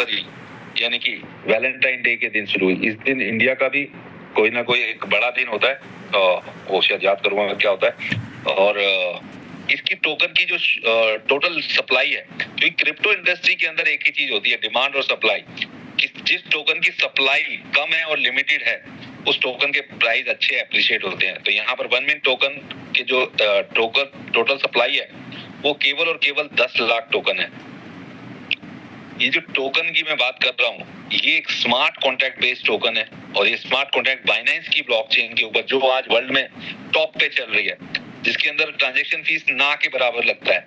जनवरी यानी कि Valentine day के दिन शुरू हुई। इस दिन इंडिया का भी कोई ना कोई एक बड़ा दिन होता है, वो शायद याद करूंगा क्या होता है। और इसकी टोकन की जो टोटल सप्लाई है, तो क्रिप्टो इंडस्ट्री के अंदर एक ही चीज होती है, डिमांड और सप्लाई। जिस टोकन की सप्लाई कम है और लिमिटेड है, उस टोकन के प्राइस अच्छे एप्रिशिएट होते हैं। तो यहाँ पर 1 मिनट टोकन के जो टोटल सप्लाई है वो केवल और केवल 10 लाख टोकन है। ये जो टोकन की मैं बात कर रहा हूँ, ये एक स्मार्ट कॉन्ट्रैक्ट बेस्ड टोकन है, और ये स्मार्ट कॉन्ट्रैक्ट बाइनेंस की ब्लॉकचेन के ऊपर, जो आज वर्ल्ड में टॉप पे चल रही है, जिसके अंदर ट्रांजैक्शन फीस ना के बराबर लगता है,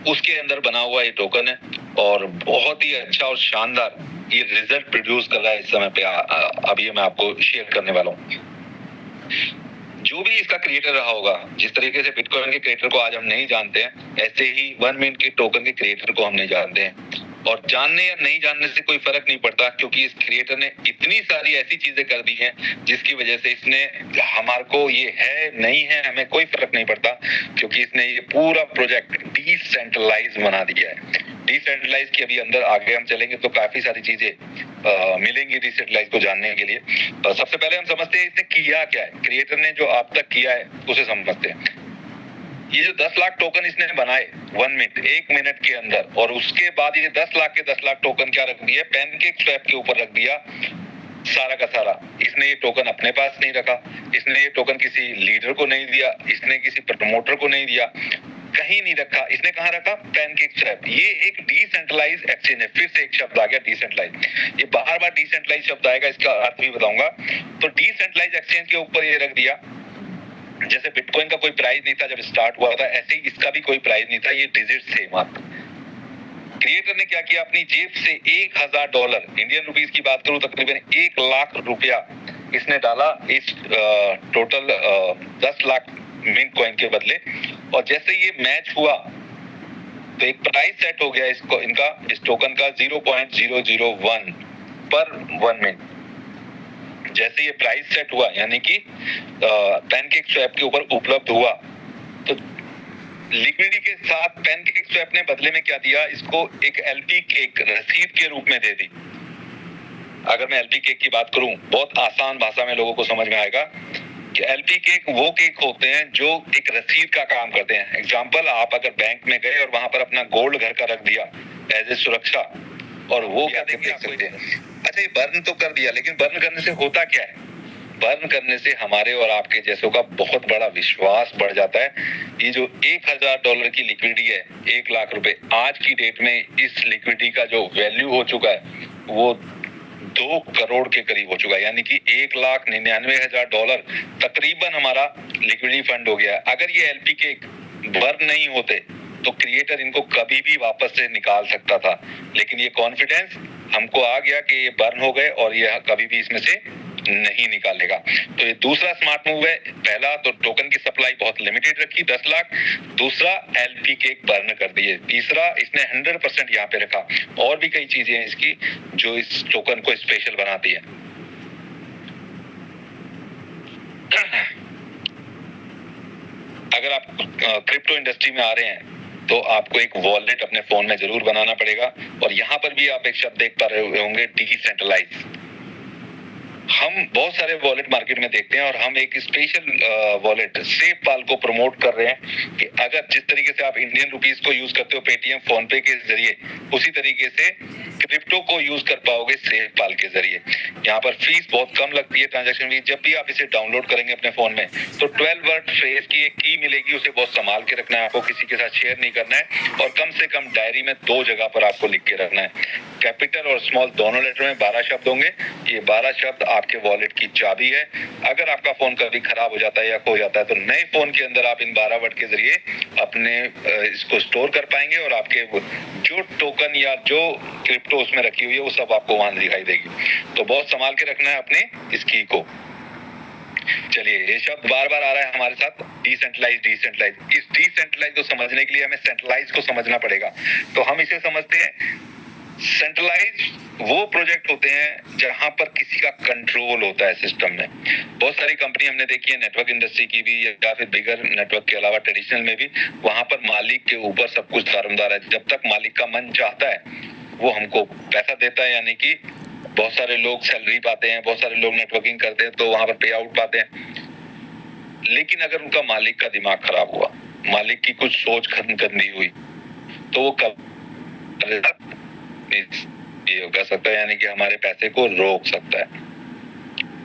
उसके अंदर बना हुआ ये टोकन है। और बहुत ही अच्छा और शानदार ये रिजल्ट प्रोड्यूस कर रहा है इस समय पे। अभी मैं आपको शेयर करने वाला हूँ। जो भी इसका क्रिएटर रहा होगा, जिस तरीके से बिटकॉइन के क्रिएटर को आज हम नहीं जानते हैं, ऐसे ही 1 मिनट के टोकन के क्रिएटर को हम नहीं जानते हैं। और जानने या नहीं जानने से कोई फर्क नहीं पड़ता, क्योंकि इस क्रिएटर ने इतनी सारी ऐसी चीजें कर दी हैं जिसकी वजह से इसने हमारे को, ये है नहीं है हमें कोई फर्क नहीं पड़ता, क्योंकि इसने ये पूरा प्रोजेक्ट डिसेंट्रलाइज बना दिया है। डिसेंट्रलाइज के अभी अंदर आगे हम चलेंगे तो काफी सारी चीजें मिलेंगी डिसेंट्रलाइज को जानने के लिए। सबसे पहले हम समझते हैं इसने किया क्या है, क्रिएटर ने जो अब तक किया है उसे समझते हैं। ये जो 10 लाख टोकन इसने बनाए 1 मिनट के अंदर, और उसके बाद ये 10 लाख के 10 लाख टोकन क्या रख दिया, पैनकेक स्वैप के ऊपर रख दिया सारा का सारा। इसने ये टोकन अपने पास नहीं रखा, इसने ये टोकन किसी लीडर को नहीं दिया, इसने किसी प्रमोटर को नहीं दिया, कहीं नहीं रखा। इसने कहाँ रखा? Pancake swap. ये एक डिसेंट्रलाइज एक्सचेंज है। फिर से एक शब्द आ गया, डिसेंट्रलाइज। ये बार बार डिसेंट्रलाइज शब्द आएगा, इसका अर्थ भी बताऊंगा। तो डिसेंट्रलाइज एक्सचेंज के ऊपर ये रख दिया। जैसे बिटकॉइन का कोई प्राइस नहीं था जब स्टार्ट हुआ था, ऐसे ही इसका भी कोई प्राइस नहीं था, ये डिजिट थे मात्र। क्रिएटर ने क्या किया, अपनी जेब से $1000, इंडियन रुपीस की बात करूं तकरीबन 1 लाख रुपया इसने डाला इस टोटल 10 लाख मिंट कॉइन के बदले। और जैसे ये मैच हुआ तो एक प्राइस सेट हो गया इसको, इनका इस टोकन का 0.001 पर 1 मिनट। जैसे ये प्राइस सेट हुआ, यानी कि पैनकेक स्वैप के ऊपर उपलब्ध हुआ, तो लिक्विडिटी के साथ पैनकेक स्वैप ने बदले में क्या दिया, इसको एक एलपी केक रसीद के रूप में दे दी। अगर मैं एलपी केक की बात करूं, बहुत आसान भाषा में लोगों को समझ में आएगा कि एलपी केक वो केक होते हैं जो एक रसीद का काम करते हैं। एग्जाम्पल, आप अगर बैंक में गए और वहां पर अपना गोल्ड घर का रख दिया एज ए सुरक्षा, और वो क्या देख सकते हैं। अच्छा, ये बर्न तो कर दिया, लेकिन बर्न करने से होता क्या है? बर्न करने से हमारे और आपके जैसों का बहुत बड़ा विश्वास बढ़ जाता है। ये जो $1000 की लिक्विडिटी है, 1 लाख रुपए, आज की डेट में इस लिक्विडिटी का जो वैल्यू हो चुका है वो 2 करोड़ के करीब हो चुका है, यानी कि $1,99,000 तकरीबन हमारा लिक्विडिटी फंड हो गया। अगर ये एलपी के बर्न नहीं होते तो क्रिएटर इनको कभी भी वापस से निकाल सकता था, लेकिन ये कॉन्फिडेंस हमको आ गया कि ये बर्न हो गए और ये कभी भी इसमें से नहीं निकालेगा। तो ये दूसरा स्मार्ट मूव है। पहला तो टोकन की सप्लाई बहुत लिमिटेड रखी 10 लाख, दूसरा एलपी केक बर्न कर दिए, तीसरा इसने 100% यहाँ पे रखा। और भी कई चीजें हैं इसकी जो इस टोकन को स्पेशल बनाती है। अगर आप क्रिप्टो इंडस्ट्री में आ रहे हैं तो आपको एक वॉलेट अपने फोन में जरूर बनाना पड़ेगा, और यहाँ पर भी आप एक शब्द देख पा रहे होंगे, डिसेंट्रलाइज। हम बहुत सारे वॉलेट मार्केट में देखते हैं, और हम एक स्पेशल वॉलेट सेफपाल को प्रमोट कर रहे हैं कि अगर जिस तरीके से आप इंडियन रुपीस को यूज करते हो पेटीएम, फोन पे के जरिए, उसी तरीके से क्रिप्टो को यूज कर पाओगे सेफपाल के जरिए। यहाँ पर फीस बहुत कम लगती है, ट्रांजैक्शन फीस। जब भी आप इसे डाउनलोड करेंगे अपने फोन में तो 12 वर्ड फ्रेज की एक की मिलेगी, उसे बहुत संभाल के रखना है आपको, किसी के साथ शेयर नहीं करना है, और कम से कम डायरी में 2 जगह पर आपको लिख के रखना है। कैपिटल और स्मॉल दोनों लेटर में 12 शब्द होंगे। ये 12 शब्द आपके वॉलेट की चाबी है। अगर आपका फोन कभी खराब हो जाता है या खो जाता है तो नए फोन के अंदर आप इन 12 वर्ड के जरिए अपने इसको स्टोर कर पाएंगे, और आपके जो टोकन या जो क्रिप्टो उसमें रखी हुई है वो सब आपको वहां दिखाई देगी। तो बहुत संभाल के रखना है अपने इस की को। चलिए, ये शब्द बार बार आ रहा है हमारे साथ, डिसेंट्रलाइज। इस डिसेंट्रलाइज को समझने के लिए हमें सेंट्रलाइज को समझना पड़ेगा। तो हम इसे समझते हैं, सेंट्रलाइज वो प्रोजेक्ट होते हैं जहां पर किसी का कंट्रोल होता है सिस्टम में। बहुत सारी कंपनी हमने देखी है, नेटवर्क इंडस्ट्री की भी या फिर बिगर नेटवर्क के अलावा ट्रेडिशनल में भी, वहां पर मालिक के ऊपर सब कुछ दारोमदार है। जब तक मालिक का मन चाहता है वो हमको पैसा देता है, यानी कि बहुत सारे लोग सैलरी पाते हैं, बहुत सारे लोग नेटवर्किंग करते हैं तो वहां पर पे आउट पाते हैं। लेकिन अगर उनका मालिक का दिमाग खराब हुआ, मालिक की कुछ सोच गंदी हुई, तो वो कब ये कर सकता है, यानी कि हमारे पैसे को रोक सकता है।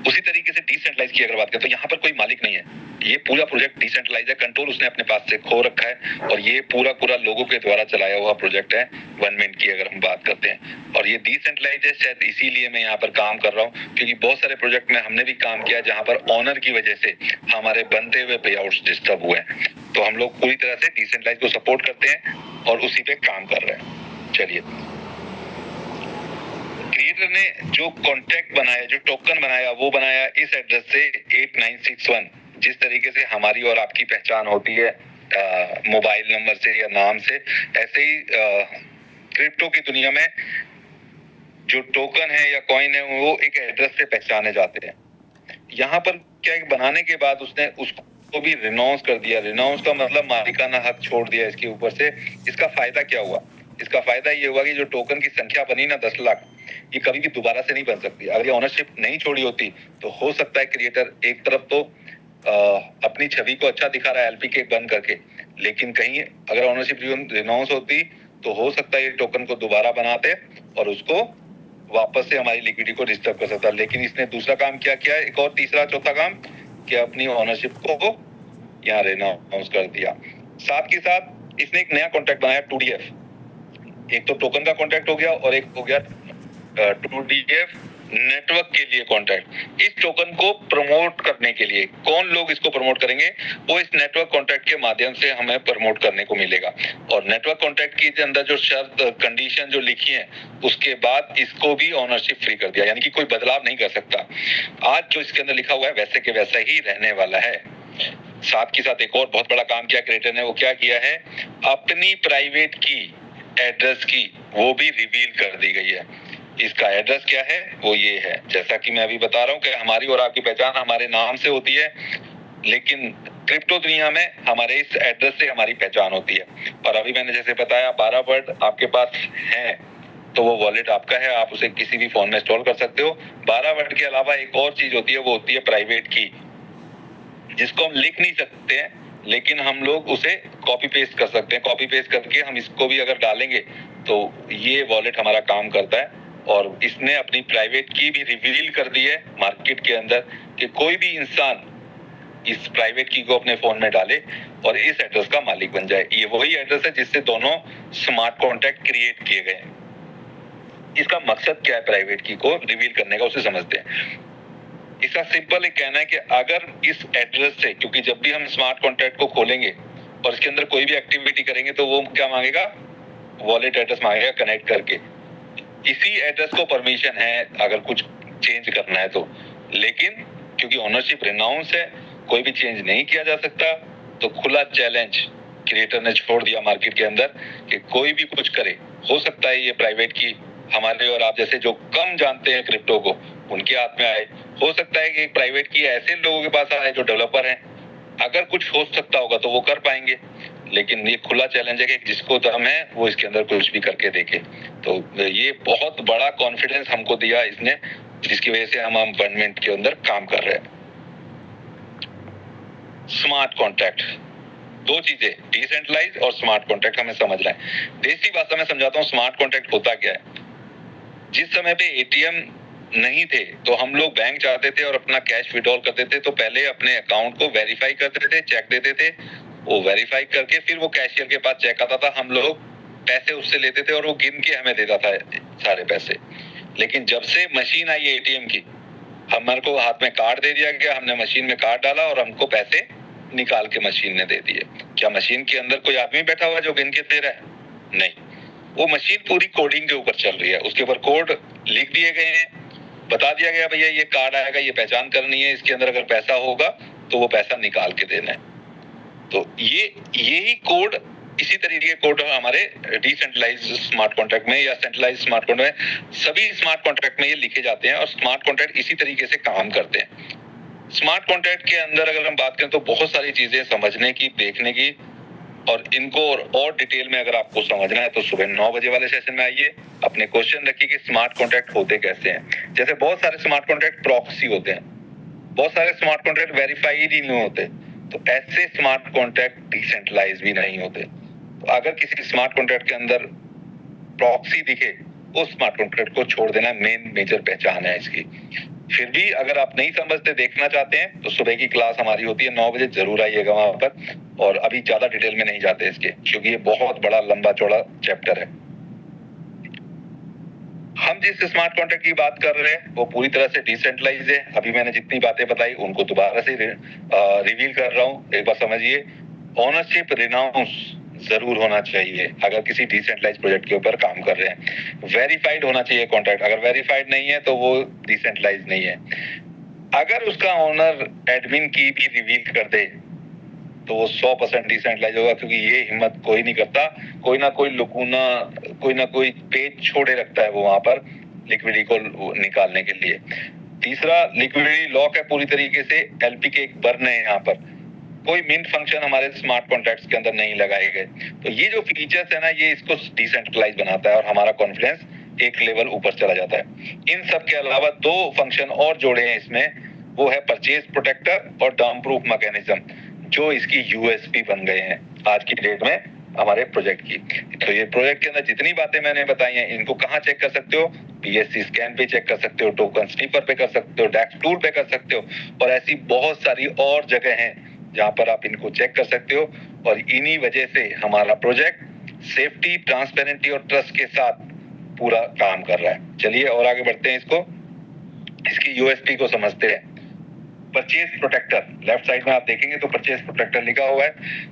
उसी तरीके से डिसेंट्रलाइज की अगर बात करें तो यहाँ पर कोई मालिक नहीं है, ये पूरा प्रोजेक्ट डिसेंट्रलाइज है, कंट्रोल उसने अपने पास से खो रखा है और ये पूरा लोगों के द्वारा चलाया हुआ प्रोजेक्ट है गवर्नमेंट की अगर हम बात करते हैं। और ये डिसेंट्रलाइज है शायद इसीलिए मैं यहाँ पर काम कर रहा हूँ, क्योंकि बहुत सारे प्रोजेक्ट में हमने भी काम किया जहाँ पर ऑनर की वजह से हमारे बनते हुए पे आउट्स डिस्टर्ब हुए हैं। तो हम लोग पूरी तरह से डिसेंट्रलाइज को सपोर्ट करते हैं और उसी पे काम कर रहे हैं। चलिए, क्रिएटर ने जो कॉन्ट्रैक्ट बनाया, जो टोकन बनाया, वो बनाया इस एड्रेस से 8961। जिस तरीके से हमारी और आपकी पहचान होती है मोबाइल नंबर से या नाम से, ऐसे ही क्रिप्टो की दुनिया में जो टोकन है या कॉइन है वो एक एड्रेस से पहचाने जाते हैं। यहाँ पर क्या बनाने के बाद उसने उसको भी रिनाउंस कर दिया। रिनाउंस का मतलब मालिकाना हक छोड़ दिया इसके ऊपर से। इसका फायदा क्या हुआ? इसका फायदा ये हुआ कि जो टोकन की संख्या बनी ना 10 लाख, ये कभी भी दोबारा से नहीं बन सकती। अगर ये ऑनरशिप नहीं छोड़ी होती तो हो सकता है क्रिएटर एक तरफ तो अपनी छवि को अच्छा दिखा रहा है एलपीके बन करके, लेकिन कहीं अगर ऑनरशिप रिनाउंस होती तो हो सकता है ये टोकन को दोबारा बनाते और उसको वापस से हमारी लिक्विडिटी को डिस्टर्ब कर सकता है। लेकिन इसने दूसरा काम क्या किया, एक और तीसरा चौथा काम, कि अपनी ऑनरशिप को यहाँ रिनाउंस कर दिया। साथ के साथ इसने एक नया कॉन्ट्रैक्ट बनाया 2DF। एक तो टोकन का कॉन्ट्रैक्ट हो गया और एक हो गया 2DF नेटवर्क के लिए कॉन्ट्रैक्ट। इस टोकन को प्रमोट करने के लिए कौन लोग इसको प्रमोट करेंगे? वो इस नेटवर्क कॉन्ट्रैक्ट के माध्यम से हमें प्रमोट करने को मिलेगा। और नेटवर्क कॉन्ट्रैक्ट के अंदर जो शर्त कंडीशन जो लिखी है उसके बाद इसको भी ऑनरशिप फ्री कर दिया, यानी कि कोई बदलाव नहीं कर सकता। आज जो इसके अंदर लिखा हुआ है वैसे के वैसा ही रहने वाला है। साथ के साथ एक और बहुत बड़ा काम किया क्रिएटर ने, वो क्या किया है, अपनी प्राइवेट की एड्रेस की वो भी रिवील कर दी गई है। इसका एड्रेस क्या है? वो ये है, जैसा कि मैं अभी बता रहा हूँ कि हमारी और आपकी पहचान हमारे नाम से होती है, लेकिन क्रिप्टो दुनिया में हमारे इस एड्रेस से हमारी पहचान होती है। और अभी मैंने जैसे बताया 12 वर्ड आपके पास है तो वो वॉलेट आपका है, आप उसे किसी भी फोन में इंस्टॉल कर सकते हो। 12 वर्ड के अलावा एक और चीज होती है, वो होती है प्राइवेट की, जिसको हम लिख नहीं सकते हैं लेकिन हम लोग उसे कॉपी पेस्ट कर सकते हैं। कॉपी पेस्ट करके हम इसको भी अगर डालेंगे तो ये वॉलेट हमारा काम करता है। और इसने अपनी प्राइवेट की भी रिवील कर दी है मार्केट के अंदर कि कोई भी इंसान इस प्राइवेट की को अपने फोन में डाले और इस एड्रेस का मालिक बन जाए। ये वही एड्रेस है जिससे दोनों स्मार्ट कॉन्ट्रैक्ट क्रिएट किए गए हैं। इसका मकसद क्या है प्राइवेट की को रिवील करने का, उसे समझते हैं। इसका सिंपल एक कहना है कि अगर इस एड्रेस से, क्योंकि जब भी हम स्मार्ट कॉन्ट्रैक्ट को खोलेंगे और इसके अंदर कोई भी एक्टिविटी करेंगे तो वो क्या मांगेगा, वॉलेट एड्रेस मांगेगा कनेक्ट करके। इसी एड्रेस को परमिशन है अगर कुछ चेंज करना है तो, लेकिन क्योंकि ओनरशिप रिनाउंस है कोई भी चेंज नहीं किया जा सकता, तो खुला चैलेंज क्रिएटर ने छोड़ दिया मार्केट के अंदर कि कोई भी कुछ करे। हो सकता है ये प्राइवेट की हमारे और आप जैसे जो कम जानते हैं क्रिप्टो को उनके हाथ में आए, हो सकता है कि प्राइवेट की ऐसे लोगों के पास आए जो डेवलपर हैं। अगर कुछ हो सकता होगा तो वो कर पाएंगे, लेकिन ये खुला चैलेंज है कि जिसको दम है वो इसके अंदर कुछ भी करके देखे। तो ये बहुत बड़ा कॉन्फिडेंस हमको दिया इसने, जिसकी वजह से हम गवर्नमेंट के अंदर काम कर रहे हैं। स्मार्ट कॉन्ट्रैक्ट, दो चीजें, डिसेंट्रलाइज और स्मार्ट कॉन्ट्रैक्ट हमें समझ रहे हैं। देसी भाषा में समझाता हूँ स्मार्ट कॉन्ट्रैक्ट होता क्या है। जिस समय पे एटीएम नहीं थे तो हम लोग बैंक जाते थे और अपना कैश विड्रॉल करते थे, तो पहले अपने अकाउंट को वेरीफाई करते थे, चेक देते थे, वो वेरीफाई करके फिर वो कैशियर के पास चेक आता था, हम लोग पैसे उससे लेते थे और वो गिन के हमें देता था सारे पैसे। लेकिन जब से मशीन आई एटीएम की, हमारे को हाथ में कार्ड दे दिया गया, हमने मशीन में कार्ड डाला और हमको पैसे निकाल के मशीन ने दे दिए। क्या मशीन के अंदर कोई आदमी बैठा हुआ जो गिन के दे रहा है? नहीं, वो मशीन पूरी कोडिंग के ऊपर चल रही है, उसके ऊपर कोड लिख दिए गए हैं, बता दिया गया भैया ये कार्ड आएगा, ये पहचान करनी है, इसके अंदर अगर पैसा होगा तो वो पैसा निकाल के देना है। तो यही कोड, इसी तरीके के कोड हमारे डिसेंट्रलाइज स्मार्ट कॉन्ट्रैक्ट में या सेंट्रलाइज स्मार्ट कॉन्ट्रैक्ट में, सभी स्मार्ट कॉन्ट्रैक्ट में ये लिखे जाते हैं और स्मार्ट कॉन्ट्रैक्ट इसी तरीके से काम करते हैं। स्मार्ट कॉन्ट्रैक्ट के अंदर अगर हम बात करें तो बहुत सारी चीजें समझने की, देखने की और इनको और डिटेल में अगर आपको समझना है तो सुबह 9 बजे वाले सेशन में आइए। अपने क्वेश्चन रखिए कि स्मार्ट कॉन्ट्रैक्ट होते कैसे हैं। जैसे बहुत सारे स्मार्ट कॉन्ट्रैक्ट प्रॉक्सी होते हैं, बहुत सारे स्मार्ट कॉन्ट्रैक्ट वेरीफाइड ही नहीं होते, तो ऐसे स्मार्ट कॉन्ट्रैक्ट डिसेंट्रलाइज भी नहीं होते। तो अगर किसी स्मार्ट कॉन्ट्रैक्ट के अंदर प्रॉक्सी दिखे, उस स्मार्ट कॉन्ट्रैक्ट को छोड़ देना मेन मेजर पहचान है इसकी। फिर भी अगर आप नहीं समझते, देखना चाहते हैं, तो सुबह की क्लास हमारी होती है 9 बजे, जरूर आइएगा वहां पर। और अभी ज्यादा डिटेल में नहीं जाते इसके, क्योंकि ये बहुत बड़ा लंबा चौड़ा चैप्टर है। हम जिस स्मार्ट कॉन्ट्रैक्ट की बात कर रहे हैं वो पूरी तरह से डिसेंट्रलाइज है। अभी मैंने जितनी बातें बताई उनको दोबारा से रिवील कर रहा हूँ, एक बार समझिए। ओनरशिप रिनाउंस जरूर होना चाहिए अगर किसी डिसेंट्रलाइज प्रोजेक्ट के ऊपर काम कर रहे हैं। वेरीफाइड होना चाहिए कॉन्ट्रैक्ट, अगर वेरीफाइड नहीं है तो वो डिसेंट्रलाइज नहीं है। अगर उसका ओनर एडमिन की भी रिवील कर दे तो वो 100% डिसेंट्रलाइज होगा, क्योंकि ये हिम्मत कोई नहीं करता। कोई ना कोई लुकूना, कोई ना कोई पेज छोड़े रखता है वो वहां पर लिक्विडिटी को निकालने के लिए। तीसरा, लिक्विडिटी लॉक है पूरी तरीके से। एलपी के एक बर्न है यहाँ पर, कोई मिंट फंक्शन हमारे स्मार्ट कॉन्ट्रैक्ट्स के अंदर नहीं लगाए गए। तो ये जो फीचर्स है ना, ये इसको डिसेंट्रलाइज बनाता है और हमारा कॉन्फिडेंस एक लेवल ऊपर चला जाता है। इन सब के अलावा 2 फंक्शन और जोड़े हैं इसमें, वो है परचेज प्रोटेक्टर और डंप प्रूफ मैकेनिज्म, जो इसकी यूएसपी बन गए हैं आज की डेट में हमारे प्रोजेक्ट की। तो ये प्रोजेक्ट के अंदर जितनी बातें मैंने बताई हैं, इनको कहाँ चेक कर सकते हो? पीएससी स्कैन पे चेक कर सकते हो, टोकन स्नीपर पे कर सकते हो, डैक्स टूल पे कर सकते हो, और ऐसी बहुत सारी और जगह हैं जहां पर आप इनको चेक कर सकते हो। और इन्हीं वजह से हमारा प्रोजेक्ट सेफ्टी, ट्रांसपेरेंटी और ट्रस्ट के साथ पूरा काम कर रहा है। चलिए और आगे बढ़ते हैं, इसकी यूएसपी को समझते हैं। परचेज प्रोटेक्टर, लेफ्ट साइड में आप देखेंगे तो परचेज प्रोटेक्टर लिखा हुआ है।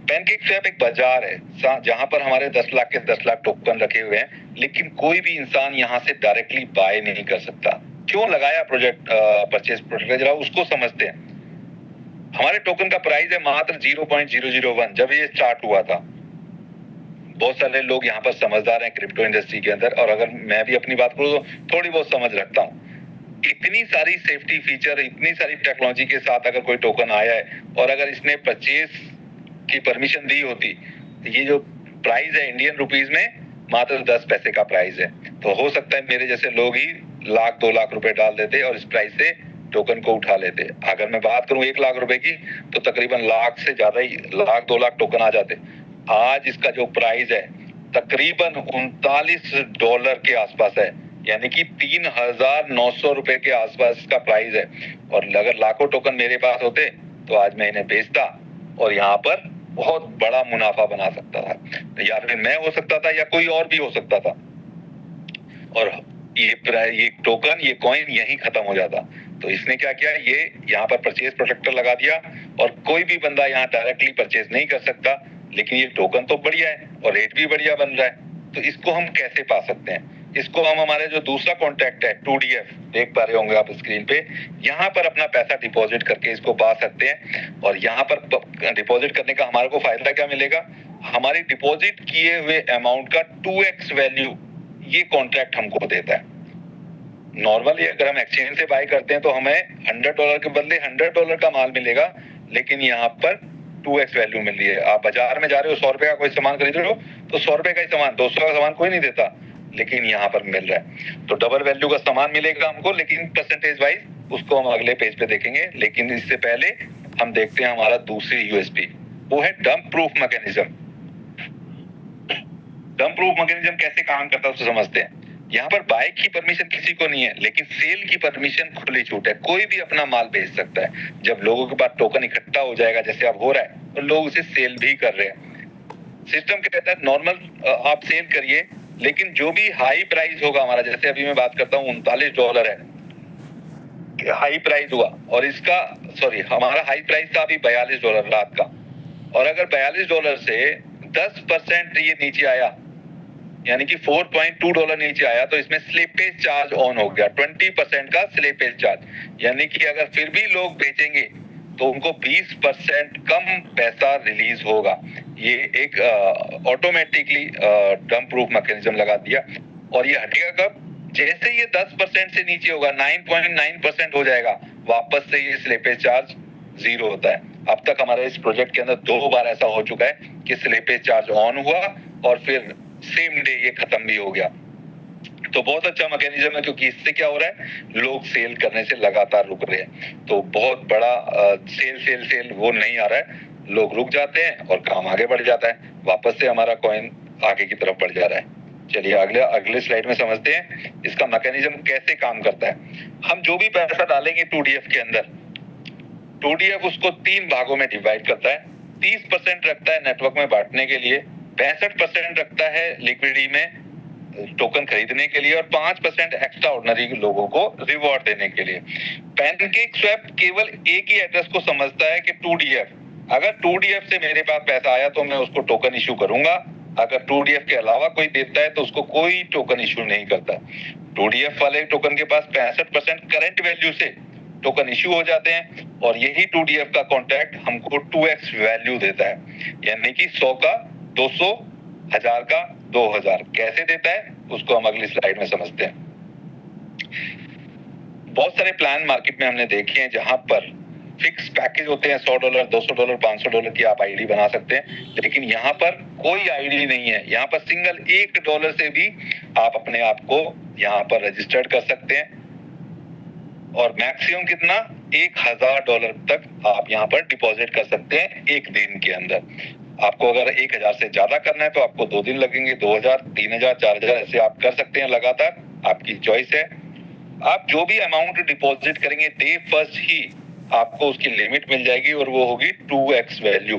पैनकेक स्वैप एक बाजार है जहां पर हमारे 10 लाख के 10 लाख टोकन रखे हुए हैं, लेकिन कोई भी इंसान यहां से डायरेक्टली बाय नहीं कर सकता। क्यों लगाया प्रोजेक्ट परचेज प्रोटेक्टर, जरा उसको समझते हैं। हमारे टोकन का प्राइस है मात्र 0.001 जब ये स्टार्ट हुआ था। बहुत सारे लोग यहाँ पर समझदार हैं क्रिप्टो इंडस्ट्री के अंदर, और अगर मैं भी अपनी बात करूँ तो थोड़ी बहुत समझ रखता हूँ। इतनी सारी सेफ्टी फीचर, इतनी सारी टेक्नोलॉजी के साथ अगर कोई टोकन आया है और अगर इसने परचेज की परमिशन दी होती, तो ये जो प्राइस है इंडियन रुपीज में मात्र 10 पैसे का प्राइस है। तो हो सकता है मेरे जैसे लोग ही 1-2 लाख रुपए डाल देते और इस प्राइस से टोकन को उठा लेते। अगर मैं बात करूं 1 लाख रुपए की, तो तकरीबन लाख से ज्यादा ही, 1-2 लाख टोकन आ जाते। आज इसका जो प्राइस है तकरीबन $39 के आसपास है, यानी कि 3,900 रुपए के आसपास का प्राइस है। और अगर लाखों टोकन मेरे पास होते तो आज मैं इन्हें बेचता और यहाँ पर बहुत बड़ा मुनाफा बना सकता था, या फिर मैं हो सकता था या कोई और भी हो सकता था, और ये टोकन, ये कॉइन यहीं खत्म हो जाता। तो इसने क्या किया, ये यहाँ पर परचेज प्रोटेक्टर लगा दिया और कोई भी बंदा यहाँ डायरेक्टली परचेज नहीं कर सकता, लेकिन ये टोकन तो बढ़िया है और रेट भी बढ़िया बन रहा है। तो इसको हम कैसे पा सकते हैं? इसको हम हमारे जो दूसरा कॉन्ट्रैक्ट है 2DF, देख पा रहे होंगे आप स्क्रीन पे, यहाँ पर अपना पैसा डिपॉजिट करके इसको पा सकते हैं। और यहाँ पर डिपॉजिट करने का हमारे को फायदा क्या मिलेगा? हमारी डिपॉजिट किए हुए अमाउंट का 2x वैल्यू ये कॉन्ट्रैक्ट हमको देता है। नॉर्मली अगर हम एक्सचेंज से बाय करते हैं तो हमें $100 के बदले $100 का माल मिलेगा, लेकिन यहाँ पर 2x वैल्यू मिल रही है। आप बाजार में जा रहे हो, 100 रुपए का कोई सामान खरीद रहे हो तो 100 रुपए का ही सामान, 200 का सामान कोई नहीं देता, लेकिन यहाँ पर मिल रहा है। तो डबल वैल्यू का सामान मिलेगा हमको, लेकिन परसेंटेज वाइज उसको हम अगले पेज पे देखेंगे। लेकिन इससे पहले हम देखते हैं हमारा दूसरी यूएसपी, वो है dump proof mechanism. Dump proof mechanism कैसे काम करता है उसको समझते हैं। यहाँ पर बाय की परमिशन किसी को नहीं है, लेकिन सेल की परमिशन खुली छूट है, कोई भी अपना माल बेच सकता है। जब लोगों के पास टोकन इकट्ठा हो जाएगा, जैसे अब हो रहा है, तो लोग उसे सेल भी कर रहे हैं। सिस्टम क्या कहता है, नॉर्मल आप सेल करिए, लेकिन जो भी हाई प्राइस होगा हमारा, जैसे अभी मैं बात करता हूँ $39 है, हाई प्राइस हुआ, और इसका हमारा हाई प्राइस था अभी $42 रात का, और अगर $42 से 10% ये नीचे आया, यानी कि $4.2 नीचे आया, तो इसमें स्लिपेज चार्ज ऑन हो गया, 20% का स्लिपेज चार्ज। यानी कि अगर फिर भी लोग बेचेंगे तो उनको 20% कम पैसा रिलीज होगा। ये एक ऑटोमेटिकली डंप प्रूफ मैकेनिज्म लगा दिया। और ये हटेगा कब? जैसे ये 10% से नीचे होगा, 9.9% हो जाएगा, वापस से ये स्लिपेज चार्ज 0 होता है। अब तक हमारे इस प्रोजेक्ट के अंदर 2 बार ऐसा हो चुका है कि स्लीपेज चार्ज ऑन हुआ और फिर सेम डे ये खत्म भी हो गया। तो बहुत अच्छा मैकेनिज्म है, क्योंकि इससे क्या हो रहा है, लोग सेल करने से लगातार रुक रहे हैं। तो बहुत बड़ा सेल वो नहीं आ रहा है, लोग रुक जाते हैं और काम आगे बढ़ जाता है, वापस से हमारा कॉइन आगे की तरफ बढ़ जा रहा है। चलिए अगले स्लाइड में समझते हैं इसका मैकेनिज्म कैसे काम करता है। हम जो भी पैसा डालेंगे 2DF के अंदर, 2DF उसको 3 भागों में डिवाइड करता है। 30% रखता है नेटवर्क में बांटने के लिए, 65% रखता है लिक्विडिटी में टोकन खरीदने के लिए, और 5% एक्स्ट्रा ऑर्डिनरी लोगों को रिवॉर्ड देने के लिए। पैनकेक स्वैप केवल एक ही एड्रेस को समझता है कि 2DF, अगर 2DF से मेरे पास पैसा आया तो मैं उसको टोकन इशू करूंगा, अगर 2DF के अलावा कोई देता है तो उसको कोई टोकन इशू नहीं करता। 2DF वाले टोकन के पास 65% करंट वैल्यू से टोकन इशू हो जाते हैं, और यही 2DF का कॉन्ट्रैक्ट हमको 2x वैल्यू देता है, यानी कि 100 का 200, 1000 का 2000। कैसे देता है उसको हम अगली स्लाइड में समझते हैं। बहुत सारे प्लान मार्केट में हमने देखे हैं जहां पर फिक्स पैकेज होते हैं, $100, $200, $500 की आप आईडी बना सकते हैं, लेकिन यहाँ पर कोई आईडी नहीं है। यहाँ पर सिंगल $1 से भी आप अपने आप को यहाँ पर रजिस्टर्ड कर सकते हैं, और मैक्सिमम कितना, $1000 तक आप यहाँ पर डिपॉजिट कर सकते हैं एक दिन के अंदर। आपको अगर 1000 से ज्यादा करना है तो आपको 2 दिन लगेंगे, 2000, 3000, 4000 ऐसे आप कर सकते हैं लगातार, आपकी चॉइस है। आप जो भी अमाउंट डिपॉजिट करेंगे डे फर्स्ट ही आपको उसकी लिमिट मिल जाएगी, और वो होगी 2x वैल्यू।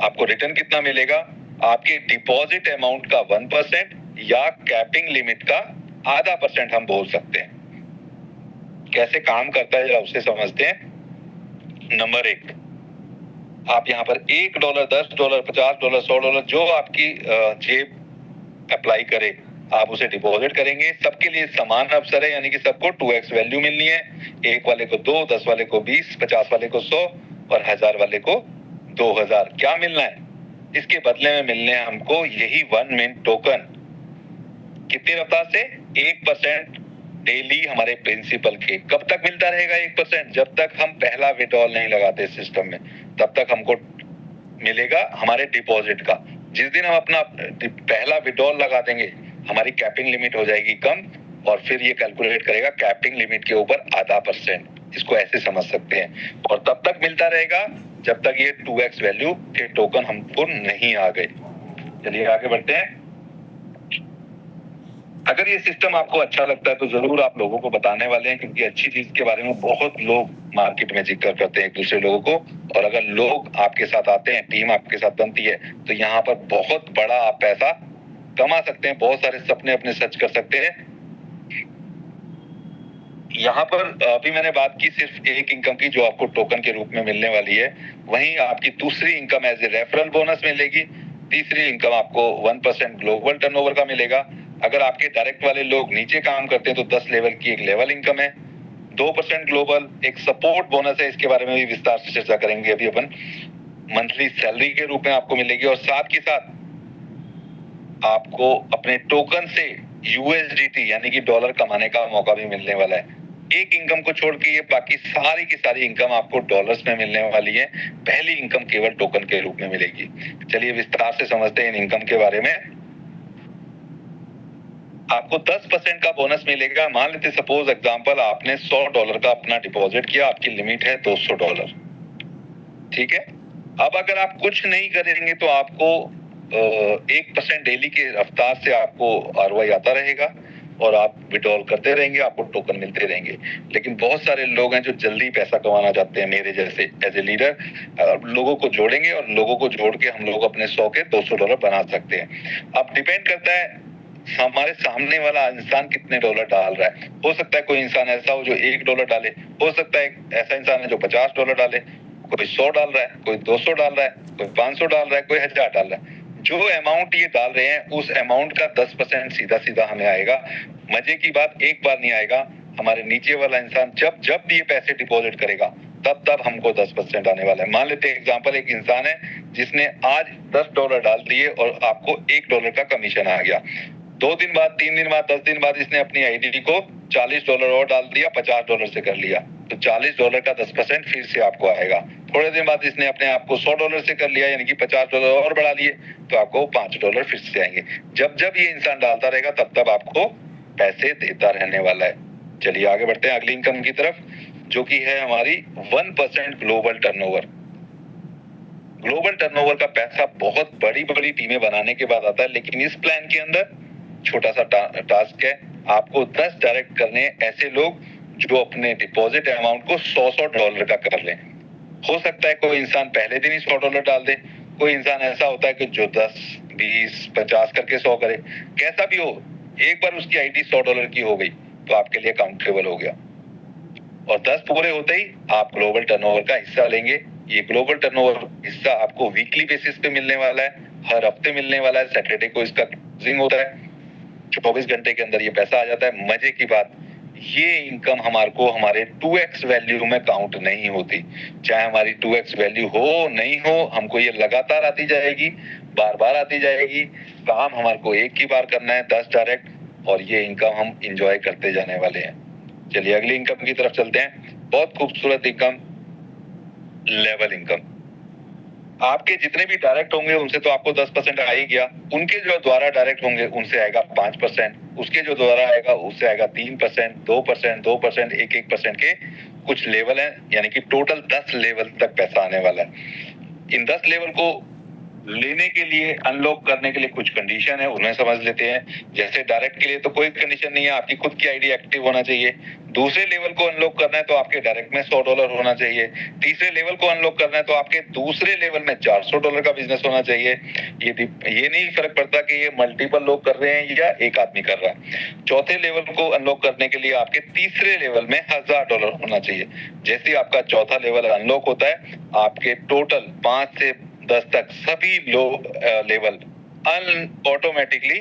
आपको रिटर्न कितना मिलेगा, आपके डिपॉजिट अमाउंट का 1% या कैपिंग लिमिट का आधा % हम बोल सकते हैं। कैसे काम करता है जरा उसे समझते हैं। नंबर 1, आप यहाँ पर $1, $10, $50, $100 जो आपकी जेब अप्लाई करे आप उसे डिपॉजिट करेंगे। सबके लिए समान अवसर है, यानी कि सबको 2x वैल्यू मिलनी है। 1 वाले को 2, 10 वाले को 20, 50 वाले को 100 और 1000 वाले को 2000। क्या मिलना है, इसके बदले में मिलने हैं हमको यही 1 मिनट टोकन। कितनी रफ्तार से, 1% डेली हमारे प्रिंसिपल के। कब तक मिलता रहेगा 1%, जब तक हम पहला विड्रॉल नहीं लगाते सिस्टम में, तब तक हमको मिलेगा हमारे डिपॉजिट का। जिस दिन हम अपना पहला विड्रॉल लगा देंगे हमारी कैपिंग लिमिट हो जाएगी कम, और फिर ये कैलकुलेट करेगा कैपिंग लिमिट के ऊपर आधा %। इसको ऐसे समझ सकते हैं, और तब तक मिलता रहेगा जब तक ये 2x वैल्यू के टोकन हमको नहीं आ गए। चलिए आगे बढ़ते हैं। अगर ये सिस्टम आपको अच्छा लगता है तो जरूर आप लोगों को बताने वाले हैं, क्योंकि अच्छी चीज के बारे में बहुत लोग मार्केट में जिक्र करते हैं एक दूसरे लोगों को, और अगर लोग आपके साथ आते हैं, टीम आपके साथ बनती है, तो यहाँ पर बहुत बड़ा आप पैसा कमा सकते हैं, बहुत सारे सपने अपने सच कर सकते हैं। यहाँ पर अभी मैंने बात की सिर्फ एक इनकम की जो आपको टोकन के रूप में मिलने वाली है, वहीं आपकी दूसरी income as a referral bonus मिलेगी। तीसरी इनकम आपको 1% ग्लोबल टर्नओवर का मिलेगा। अगर आपके डायरेक्ट वाले लोग नीचे काम करते हैं तो 10 लेवल की एक लेवल इनकम है। 2% ग्लोबल एक सपोर्ट बोनस है, इसके बारे में भी विस्तार से चर्चा करेंगे अभी अपन। मंथली सैलरी के रूप में आपको मिलेगी, और साथ के साथ आपको अपने टोकन से USDT यानी कि डॉलर कमाने का मौका भी मिलने वाला है। एक इनकम को छोड़ के ये बाकी सारी की सारी इनकम आपको डॉलर्स में मिलने वाली है। पहली इनकम केवल टोकन के रूप में मिलेगी। चलिए विस्तार से समझते हैं इन इनकम के बारे में। आपको 10% का बोनस मिलेगा। मान लेते सपोज एग्जांपल आपने $100 का अपना डिपॉजिट किया, आपकी लिमिट है $200, ठीक है। अब अगर आप कुछ नहीं करेंगे तो आपको 1% डेली के रफ्तार से आपको ROI आता रहेगा, और आप विड्रॉल करते रहेंगे, आपको टोकन मिलते रहेंगे। लेकिन बहुत सारे लोग हैं जो जल्दी पैसा कमाना चाहते हैं, मेरे जैसे एज ए लीडर लोगों को जोड़ेंगे, और लोगों को जोड़ के हम लोग अपने 100 के $200 बना सकते हैं। अब डिपेंड करता है हमारे सामने वाला इंसान कितने डॉलर डाल रहा है। हो सकता है कोई इंसान ऐसा हो जो $1 डाले, हो सकता है ऐसा इंसान है जो $50 डाले, कोई 100 डाल रहा है, कोई 200 डाल रहा है, कोई 500 डाल रहा है, कोई 1000 डाल रहा है। जो अमाउंट ये डाल रहे हैं उस अमाउंट का 10% सीधा सीधा हमें आएगा। मजे की बात एक बार नहीं आएगा, हमारे नीचे वाला इंसान जब जब भी ये पैसे डिपॉजिट करेगा तब तब हमको 10% आने वाला है। मान लेते हैं एग्जांपल, एक इंसान है जिसने आज $10 डाल दिए और आपको $1 का कमीशन आ गया। 2 दिन बाद, 3 दिन बाद, 10 दिन बाद इसने अपनी आईडी को $40 और डाल दिया, $50 से कर लिया। तो $40 का 10% फिर से आपको आएगा। थोड़े दिन बाद इसने अपने आप को $100 से कर लिया, यानी कि $50 और बढ़ा लिए, तो आपको $5 फिर से आएंगे। जब जब ये इंसान डालता रहेगा तब तब आपको पैसे देता रहने वाला है। चलिए आगे बढ़ते हैं अगली इनकम की तरफ, जो कि है हमारी 1% ग्लोबल टर्नओवर। ग्लोबल टर्नओवर का पैसा बहुत बड़ी बड़ी टीमें बनाने के बाद आता है, लेकिन इस प्लान के अंदर छोटा सा टास्क है, आपको 10 डायरेक्ट करने ऐसे लोग जो अपने डिपॉजिट अमाउंट को $100 का कर लें। हो सकता है कोई इंसान पहले दिन ही $100 डाल दे, कोई इंसान ऐसा होता है कि जो 10, 20, 50 करके 100 करे। कैसा भी हो, एक बार उसकी आईडी $100 की हो गई तो आपके लिए काउंटेबल हो गया, और 10 पूरे होते ही आप ग्लोबल टर्नओवर का हिस्सा लेंगे। ये ग्लोबल टर्नओवर हिस्सा आपको वीकली बेसिस पे मिलने वाला है, हर हफ्ते मिलने वाला है। सैटरडे को इसका क्लोजिंग होता है, 24 घंटे के अंदर ये पैसा आ जाता है। मजे की बात, ये इनकम हमारे को हमारे 2x वैल्यू में काउंट नहीं होती। चाहे हमारी 2x वैल्यू हो नहीं हो, हमको ये लगातार आती जाएगी, बार बार आती जाएगी। काम हमारे को एक ही बार करना है, 10 डायरेक्ट, और ये इनकम हम इंजॉय करते जाने वाले हैं। चलिए अगली इनकम की तरफ चलते हैं। बहुत खूबसूरत इनकम, लेवल इनकम। आपके जितने भी डायरेक्ट होंगे उनसे तो आपको 10% आ ही गया, उनके जो द्वारा डायरेक्ट होंगे उनसे आएगा 5%, उसके जो द्वारा आएगा उससे आएगा 3%, 2%, 2%, 1% के कुछ लेवल हैं, यानी कि टोटल 10 लेवल तक पैसा आने वाला है। इन 10 लेवल को लेने के लिए, अनलॉक करने के लिए कुछ कंडीशन है, उन्हें समझ लेते हैं। जैसे डायरेक्ट के लिए तो कोई कंडीशन नहीं है, आपकी खुद की आईडी एक्टिव होना चाहिए। दूसरे लेवल को अनलॉक करना है तो आपके डायरेक्ट में $100 होना चाहिए। तीसरे लेवल को अनलॉक करना है तो आपके दूसरे लेवल में $400 का बिजनेस होना चाहिए। ये नहीं फर्क पड़ता कि ये मल्टीपल लोग कर रहे हैं या एक आदमी कर रहा है। चौथे लेवल को अनलॉक करने के लिए आपके तीसरे लेवल में $1000 होना चाहिए। जैसे आपका चौथा लेवल अनलॉक होता है, आपके टोटल 5 से 10 तक सभी लेवल ऑटोमेटिकली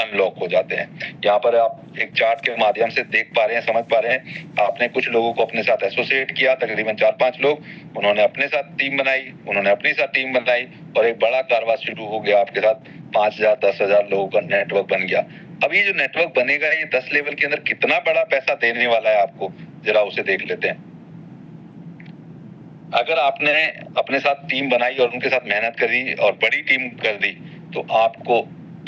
अनलॉक हो जाते हैं। यहाँ पर आप एक चार्ट के माध्यम से देख पा रहे हैं, समझ पा रहे हैं। आपने कुछ लोगों को अपने साथ एसोसिएट किया, तकरीबन 4-5 लोग, उन्होंने अपने साथ टीम बनाई, उन्होंने अपने साथ टीम बनाई, और एक बड़ा कारवां शुरू हो गया आपके साथ। 5000, 10,000 लोगों का नेटवर्क बन गया। अब ये जो नेटवर्क बनेगा, ये 10 लेवल के अंदर कितना बड़ा पैसा देने वाला है आपको, जरा उसे देख लेते हैं। अगर आपने अपने साथ टीम बनाई और उनके साथ मेहनत करी और बड़ी टीम कर दी, तो आपको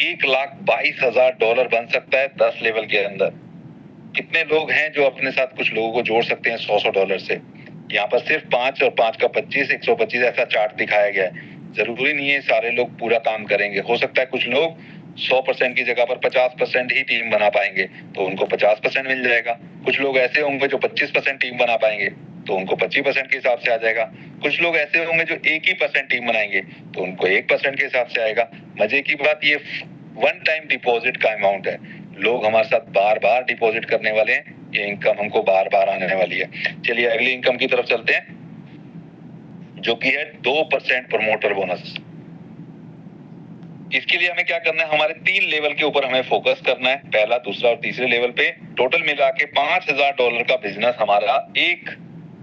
$1,22,000 बन सकता है 10 लेवल के अंदर। कितने लोग हैं जो अपने साथ कुछ लोगों को जोड़ सकते हैं $100 से? यहाँ पर सिर्फ 5 और 5 का 25, 125 ऐसा चार्ट दिखाया गया है। जरूरी नहीं है सारे लोग पूरा काम करेंगे, हो सकता है कुछ लोग 100% की जगह पर 50% ही टीम बना पाएंगे, तो उनको 50% मिल जाएगा। कुछ लोग ऐसे होंगे जो 25% टीम बना पाएंगे, तो उनको 25% के हिसाब से आ जाएगा। कुछ लोग ऐसे होंगे जो 1% टीम बनाएंगे, तो उनको 1% के हिसाब से आएगा। मजे की बात, ये वन टाइम डिपॉजिट का अमाउंट है। लोग हमारे साथ बार बार डिपॉजिट करने वाले हैं, ये इनकम हमको बार बार आने वाली है। चलिए अगली इनकम की तरफ चलते हैं, जो कि है 2% प्रमोटर बोनस। इसके लिए हमें क्या करना है, हमारे 3 लेवल के ऊपर हमें फोकस करना है, पहला, दूसरा और तीसरे लेवल पे। टोटल मिला के $5000 का बिजनेस हमारा एक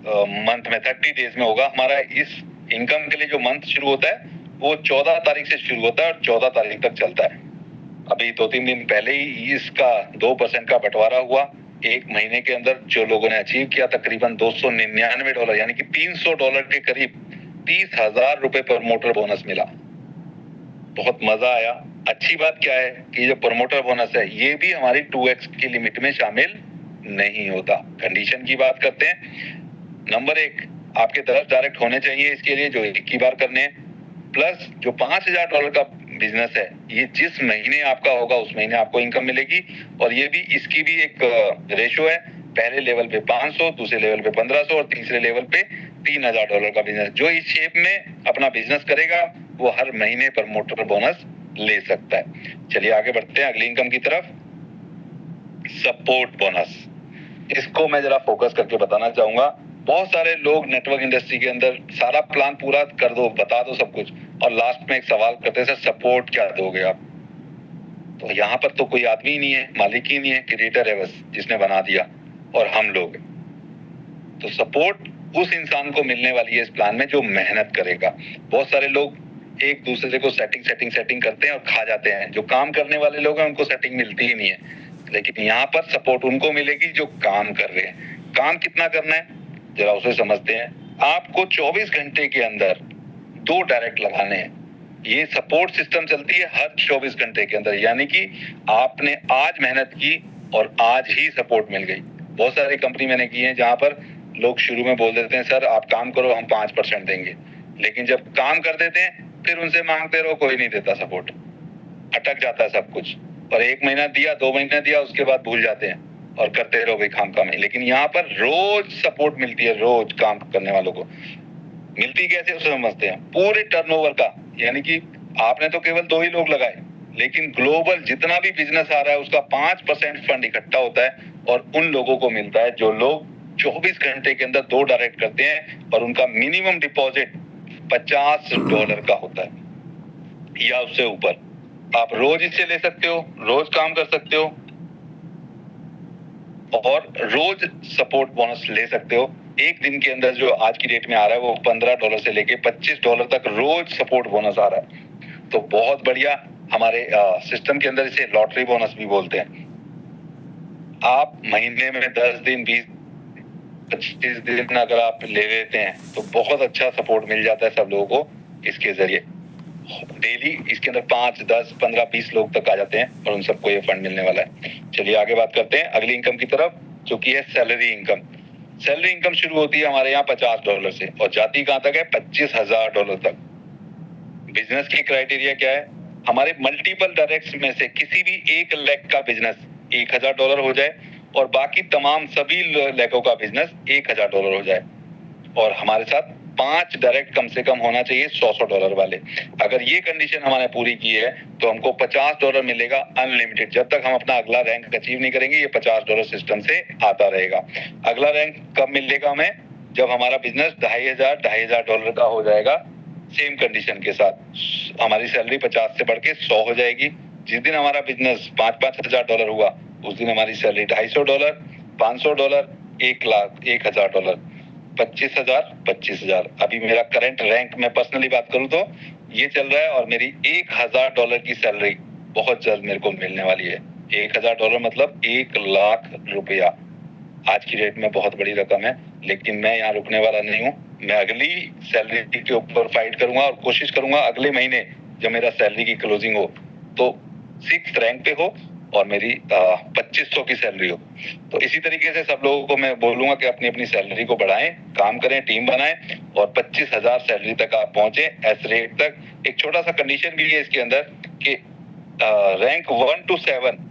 मंथ में 30 डेज में होगा। हमारा इस इनकम के लिए जो मंथ शुरू होता है वो 14 तारीख से शुरू होता है और 14 तारीख तक चलता है। अभी 2-3 दिन पहले ही इसका 2% का बंटवारा हुआ। एक महीने के अंदर जो लोगों ने अचीव किया, तकरीबन $299, यानी कि $300 के करीब 30,000 रुपए प्रमोटर बोनस मिला। बहुत मजा आया। अच्छी बात क्या है कि जो प्रमोटर बोनस है ये भी हमारी 2x की लिमिट में शामिल नहीं होता। कंडीशन की बात करते हैं। नंबर 1, आपके 10 डायरेक्ट होने चाहिए इसके लिए, जो एक ही बार करने हैं। प्लस जो $5000 का बिजनेस है, ये जिस महीने आपका होगा उस महीने आपको इनकम मिलेगी। और ये भी, इसकी भी एक रेशो है, पहले लेवल पे 500, दूसरे लेवल पे 1500 और तीसरे लेवल पे $3000 का बिजनेस। जो इस शेप में अपना बिजनेस करेगा वो हर महीने प्रमोटर बोनस ले सकता है। चलिए आगे बढ़ते हैं अगली इनकम की तरफ, सपोर्ट बोनस। इसको मैं जरा फोकस करके बताना चाहूंगा। बहुत सारे लोग नेटवर्क इंडस्ट्री के अंदर सारा प्लान पूरा कर दो, बता दो सब कुछ, और लास्ट में एक सवाल करते हैं, सर सपोर्ट क्या दोगे आप? तो यहाँ पर तो कोई आदमी ही नहीं है, मालिक ही नहीं है, क्रिएटर है बस, जिसने बना दिया, और हम लोग। तो सपोर्ट उस इंसान को मिलने वाली है इस प्लान में जो मेहनत करेगा। बहुत सारे लोग एक दूसरे को सेटिंग करते हैं और खा जाते हैं। जो काम करने वाले लोग हैं उनको सेटिंग मिलती ही नहीं है, लेकिन यहाँ पर सपोर्ट उनको मिलेगी जो काम कर रहे हैं। काम कितना करना है? जरा उसे समझते हैं। आपको 24 घंटे के अंदर 2 डायरेक्ट लगाने हैं। ये सपोर्ट सिस्टम चलती है हर 24 घंटे के अंदर, यानी कि आपने आज मेहनत की और आज ही सपोर्ट मिल गई। बहुत सारी कंपनी मैंने की है जहां पर लोग शुरू में बोल देते हैं सर आप काम करो हम 5% देंगे, लेकिन जब काम कर देते हैं फिर उनसे मांगते रहो, कोई नहीं देता सपोर्ट, अटक जाता है सब कुछ। और 1 महीना दिया, 2 महीना दिया, उसके बाद भूल जाते हैं और करते रहो भाई काम का में। लेकिन यहाँ पर रोज सपोर्ट मिलती है, रोज काम करने वालों को मिलती कैसे उसे समझते हैं। पूरे टर्नओवर का, यानी कि आपने तो केवल 2 ही लोग लगाए, लेकिन ग्लोबल जितना भी बिजनेस आ रहा है उसका 5% फंड इकट्ठा होता है और उन लोगों को मिलता है जो लोग 24 घंटे के अंदर 2 डायरेक्ट करते हैं और उनका मिनिमम डिपॉजिट $50 का होता है या उससे ऊपर। आप रोज इससे ले सकते हो, रोज काम कर सकते हो और रोज सपोर्ट बोनस ले सकते हो। एक दिन के अंदर जो आज की डेट में आ रहा है वो $15 से लेके $25 तक रोज सपोर्ट बोनस आ रहा है। तो बहुत बढ़िया, हमारे सिस्टम के अंदर इसे लॉटरी बोनस भी बोलते हैं। आप महीने में 10 दिन 20-25 दिन अगर आप ले लेते हैं तो बहुत अच्छा सपोर्ट मिल जाता है सब लोगों को इसके जरिए। डेली इसके अंदर 5, 10, 15, 20 लोग तक आ जाते हैं और उन सबको ये फंड मिलने वाला है। चलिए आगे बात करते हैं अगली इनकम की तरफ, जो कि है सैलरी इनकम। सैलरी इनकम शुरू होती है हमारे यहाँ $50 से और जाती कहां तक है, $25,000 तक। बिजनेस की क्राइटेरिया क्या है, हमारे मल्टीपल डायरेक्ट्स में से किसी भी 1 लाख का बिजनेस $1,000 हो जाए और बाकी तमाम सभी लाखों का बिजनेस $1,000 हो जाए और हमारे साथ 5 डायरेक्ट कम से कम होना चाहिए $100 वाले। अगर ये कंडीशन हमारे पूरी की है तो हमको $50 मिलेगा अनलिमिटेड। जब तक हम अपना अगला रैंक अचीव नहीं करेंगे ये $50 सिस्टम से आता रहेगा। अगला रैंक कब मिलेगा हमें, जब हमारा बिजनेस $2,500 का हो जाएगा। सेम कंडीशन के साथ हमारी सैलरी 50 से बढ़ के 100 हो जाएगी। जिस दिन हमारा बिजनेस $5,000 हुआ उस दिन हमारी सैलरी $250, $500, 1 लाख, $1,000, 25,000, 25,000। अभी मेरा करंट रैंक मैं पर्सनली बात करूं तो ये चल रहा है और मेरी $1,000 की सैलरी बहुत जल्द मेरे को मिलने वाली है। $1,000 मतलब 1 लाख रुपया। आज की डेट में बहुत बड़ी रकम है, लेकिन मैं यहाँ रुकने वाला नहीं हूँ। मैं अगली सैलरी के ऊपर फाइट करूंगा और कोशिश करूंगा अगले महीने जब मेरा सैलरी की क्लोजिंग हो तो 6th रैंक पे हो और मेरी 2500 की सैलरी हो। तो इसी तरीके से सब लोगों को मैं बोलूंगा कि अपनी अपनी सैलरी को बढ़ाएं, काम करें, टीम बनाएं और 25,000 सैलरी तक आप पहुंचे एस रेट तक। एक छोटा सा कंडीशन भी है इसके अंदर कि रैंक 1 to 7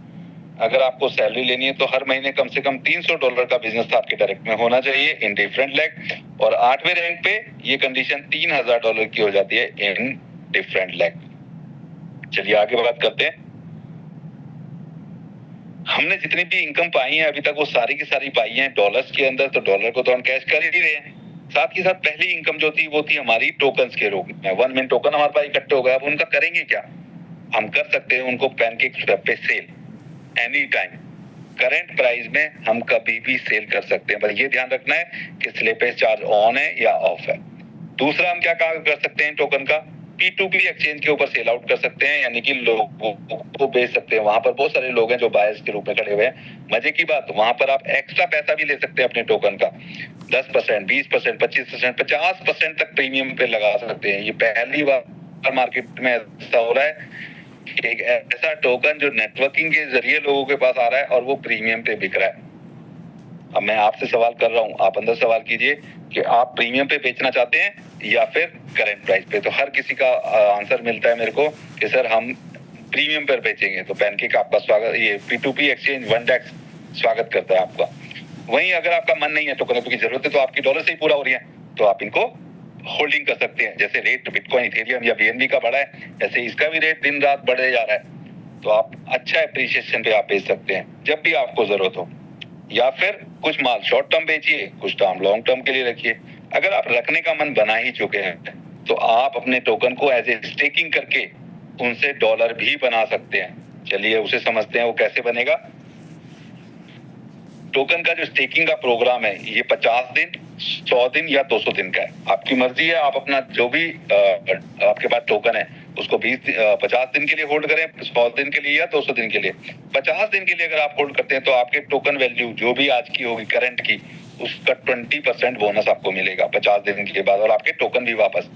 अगर आपको सैलरी लेनी है तो हर महीने कम से कम $300 का बिजनेस आपके डायरेक्ट में होना चाहिए इन डिफरेंट लैग। और 8वें रैंक पे ये कंडीशन $3,000 की हो जाती है इन डिफरेंट लैग। चलिए आगे बात करते हैं। हमने जितनी भी इनकम पाई है अभी तक वो सारी की सारी पाई है डॉलर्स के अंदर, तो डॉलर को तो हम कैश कर ही रहे हैं। साथ ही साथ पहली इनकम जो थी वो थी हमारी टोकन्स के रूप में। 1 मिलियन टोकन हमारे पास इकट्ठे हो गए। अब उनका करेंगे क्या, हम कर सकते हैं उनको पैनकेक स्वैप पे sell any time. Current price में हम कभी भी सेल कर सकते हैं, बस ये ध्यान रखना है कि स्लिपेज चार्ज ऑन है या ऑफ है। दूसरा हम क्या काम कर सकते हैं टोकन का, P2P एक्सचेंज के ऊपर सेल आउट कर सकते हैं, यानी कि लोगों को बेच सकते हैं। वहां पर बहुत सारे लोग हैं जो बायर्स के रूप में खड़े हुए हैं। मजे की बात, वहां पर आप एक्स्ट्रा पैसा भी ले सकते हैं अपने टोकन का, 10%, 20%, 25%, 50% तक प्रीमियम पे लगा सकते हैं। ये पहली बार मार्केट में ऐसा हो रहा है कि एक ऐसा टोकन जो नेटवर्किंग के जरिए लोगों के पास आ रहा है और वो प्रीमियम पे बिक रहा है। अब मैं आपसे सवाल कर रहा हूं, आप अंदर सवाल कीजिए कि आप प्रीमियम पे बेचना चाहते हैं या फिर करंट प्राइस पे। तो हर किसी का आंसर मिलता है मेरे को कि सर हम प्रीमियम पर बेचेंगे। तो पैनकेक आपका स्वागत, ये P2P एक्सचेंज OneDex स्वागत करता है आपका। वहीं अगर आपका मन नहीं है टोकन की जरूरत है तो आपकी डॉलर से ही पूरा हो रही है तो आप इनको होल्डिंग कर सकते हैं। जैसे रेट बिटकॉइन, इथेरियम या BNB का बढ़ा है ऐसे इसका भी रेट दिन रात बढ़े जा रहा है। तो आप अच्छा एप्रिसिएशन पे आप बेच सकते हैं जब भी आपको जरूरत हो, या फिर कुछ माल शॉर्ट टर्म बेचिए, कुछ टर्म लॉन्ग टर्म के लिए रखिए। अगर आप रखने का मन बना ही चुके हैं तो आप अपने टोकन को एज ए स्टेकिंग करके उनसे डॉलर भी बना सकते हैं। चलिए उसे समझते हैं वो कैसे बनेगा। टोकन का जो स्टेकिंग का प्रोग्राम है ये 50 दिन, 100 दिन या 200 दिन का है, आपकी मर्जी है। आप अपना जो भी आपके पास टोकन है उसको 50 दिन के लिए होल्ड करें, 100 दिन के लिए या 200 दिन के लिए। 50 दिन के लिए अगर आप होल्ड करते हैं तो आपके टोकन वैल्यू जो भी आज की होगी करंट की उसका 20% बोनस आपको मिलेगा 50 दिन के बाद, और आपके टोकन भी वापस।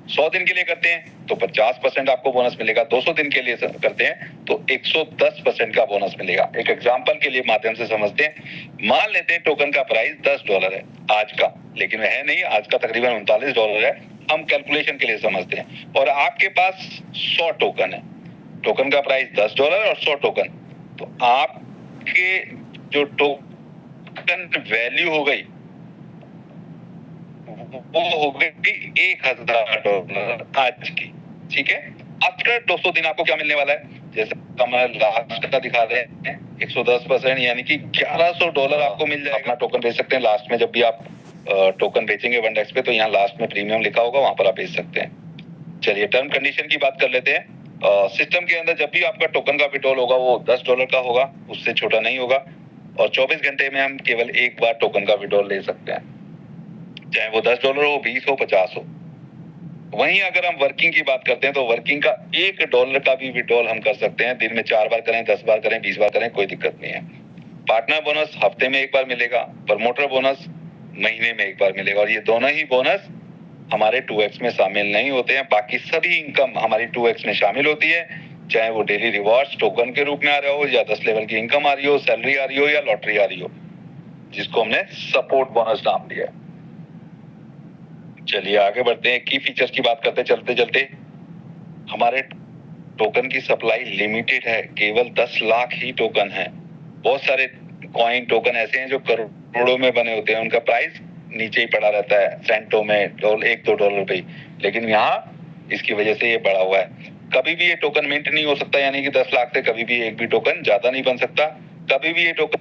100 दिन के लिए करते हैं तो 50% आपको बोनस मिलेगा, 200 दिन के लिए करते हैं तो 110% का बोनस मिलेगा। एक एग्जांपल के लिए माध्यम से समझते हैं। मान लेते हैं टोकन का प्राइस $10 है आज का, लेकिन वह नहीं, आज का तकरीबन $39 है। हम कैलकुलेशन के लिए समझते हैं, और आपके पास 100 टोकन है। टोकन का प्राइस $10 और 100 टोकन, तो आपके जो टोकन वैल्यू हो गई वो हो गई $1000 आज की। ठीक है, आफ्टर 200 दिन आपको क्या मिलने वाला है, जैसे हमारे लास्ट का दिखा रहे हैं 110%, यानी कि $1100 आपको मिल जाएगा। अपना टोकन बेच सकते हैं लास्ट में, जब भी आप टोकन बेचेंगे वनडेक्स पे तो यहाँ लास्ट में प्रीमियम लिखा होगा, वहां पर आप बेच सकते हैं। चलिए टर्म कंडीशन की बात कर लेते हैं। सिस्टम के अंदर जब भी आपका टोकन का विड्रॉल होगा वो $10 का होगा, उससे छोटा नहीं होगा, और 24 घंटे में हम केवल एक बार टोकन का विड्रॉल ले सकते हैं, चाहे वो $10 हो, 20 हो, 50 हो। वहीं अगर हम वर्किंग की बात करते हैं तो वर्किंग का $1 का भी विड्रॉल हम कर सकते हैं। दिन में 4 बार करें, 10 बार करें, 20 बार करें, कोई दिक्कत नहीं है। पार्टनर बोनस हफ्ते में एक बार मिलेगा, प्रमोटर बोनस महीने में एक बार मिलेगा, और ये दोनों ही बोनस हमारे 2x में शामिल नहीं होते हैं। बाकी सभी इनकम हमारी 2x में शामिल होती है, चाहे वो डेली रिवॉर्ड्स टोकन के रूप में आ रहा हो, या 10 लेवल की इनकम आ रही हो, सैलरी आ रही हो, या लॉटरी आ रही हो, जिसको हमने सपोर्ट बोनस नाम दिया है। चलिए आगे बढ़ते हैं, की फीचर्स की बात करते चलते चलते। हमारे टोकन की सप्लाई लिमिटेड है, केवल 10 लाख ही टोकन है। बहुत सारे कॉइन टोकन ऐसे हैं जो करोड़ों में बने होते हैं, उनका प्राइस नीचे ही पड़ा रहता है, सेंटों में, $1-2 पे, लेकिन यहाँ इसकी वजह से ये बढ़ा हुआ है। कभी भी ये टोकन मिंट नहीं हो सकता, यानी कि 10 लाख से कभी भी एक भी टोकन ज्यादा नहीं बन सकता। कभी भी ये टोकन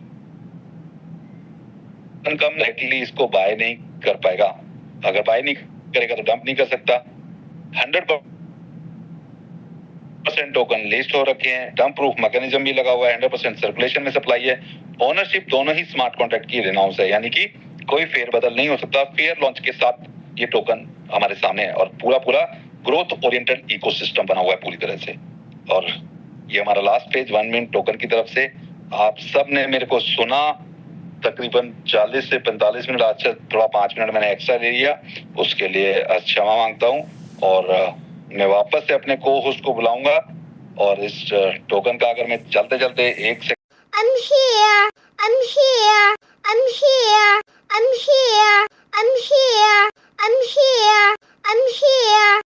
कम लाइटली इसको बाय नहीं कर पाएगा, अगर बाय नहीं करेगा तो डंप नहीं कर सकता। 100% टोकन लिस्ट हो रखे हैं, डंप प्रूफ मैकेनिज्म भी लगा हुआ है, 100% सर्कुलेशन में सप्लाई है। ओनरशिप दोनों ही स्मार्ट कॉन्ट्रैक्ट की रिनाउंस है, यानी कि कोई फेरबदल नहीं हो सकता। फेयर लॉन्च के साथ ये टोकन हमारे सामने है, और पूरा ग्रोथ ओरिएंटेड इकोसिस्टम बना हुआ है पूरी तरह से। और ये हमारा लास्ट पेज 1 मिनट टोकन की तरफ से। आप सब ने मेरे को सुना तकरीबन 40 से 45 मिनट, आज से थोड़ा 5 मिनट मैंने एक्स्ट्रा ले लिया, उसके लिए क्षमा मांगता हूँ। और मैं वापस से अपने को होस्ट को बुलाऊंगा, और इस टोकन का अगर मैं चलते चलते एक से I'm here. I'm here. I'm here. I'm here. I'm here. I'm here. I'm here.